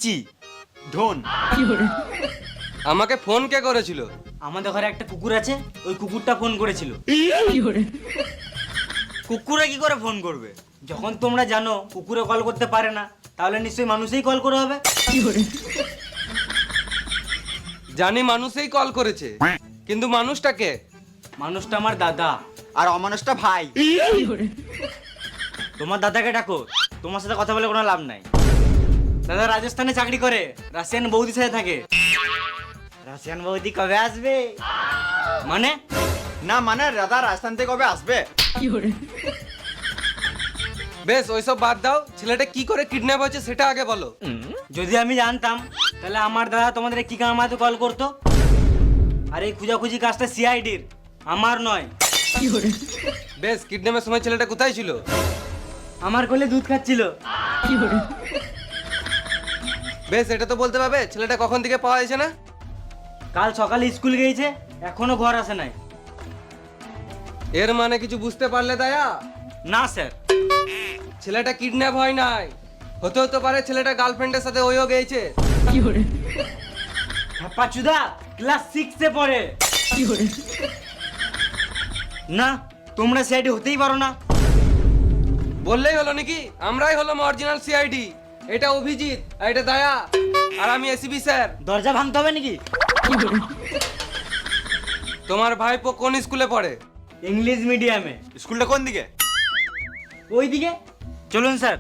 চি ধন। আমাকে ফোন কে করেছিল? আমাদের ঘরে একটা কুকুর আছে, ওই কুকুরটা ফোন করেছিল। কুকুরে কি করে ফোন করবে? যখন তোমরা জানো কুকুরে কল করতে পারে না, তাহলে নিশ্চয়ই মানুষই কল করে হবে। জানি মানুষই কল করেছে, কিন্তু মানুষটা কে? মানুষটা আমার দাদা। আর অমানুষটা ভাই। তোমার দাদাকে ডাকো, তোমার সাথে কথা বলে কোনো লাভ নাই। দাদা রাজস্থানে চাকরি করে, রাশিয়ান বৌদির সাথে থাকে। রাশিয়ান বৌদি কবে আসবে? মানে না মানে দাদা রাজস্থান থেকে কবে আসবে? বেশ ওইসব বাদ দাও, ছেলেটা কি করে কিডন্যাপ হয়েছে সেটা আগে বলো। যদি আমি জানতাম তাহলে আমার দাদা তোমাদের কি কামাতে কল করতো? আর এই খুঁজাখুঁজি কাজটা সিআইডির, আমার নয়। বেশ কিডন্যাপের সময় ছেলেটা কোথায় ছিল? আমার কোলে দুধ খাচ্ছিল। বেশ এটা তো বলতে পারবে ছেলেটা কখন থেকে পাওয়া যাচ্ছে না? কাল সকালে স্কুল গিয়েছে, এখনো ঘর আসে নাই। এর মানে কিছু বুঝতে পারলে দয়া? না স্যার। ছেলেটা কিডন্যাপ হয় নাই, হতে হতে পারে ছেলেটা গার্লফ্রেন্ডের সাথে ওইও গেছে। হাপ্পাচুদা ক্লাস 6 এ পড়ে। না, তোমরা সিআইডি হতেই পারো না। বললেই হলো নাকি? আমরাই হলাম অরিজিনাল সিআইডি। এটা অভিজিৎ, আর এটা দয়া, আর আমি এসিবি স্যার। দরজা ভাঙতে হবে নাকি? তোমার ভাইপো কোন স্কুলে পড়ে? ইংলিশ মিডিয়ামে। স্কুলটা কোন দিকে? ওইদিকে চলুন স্যার।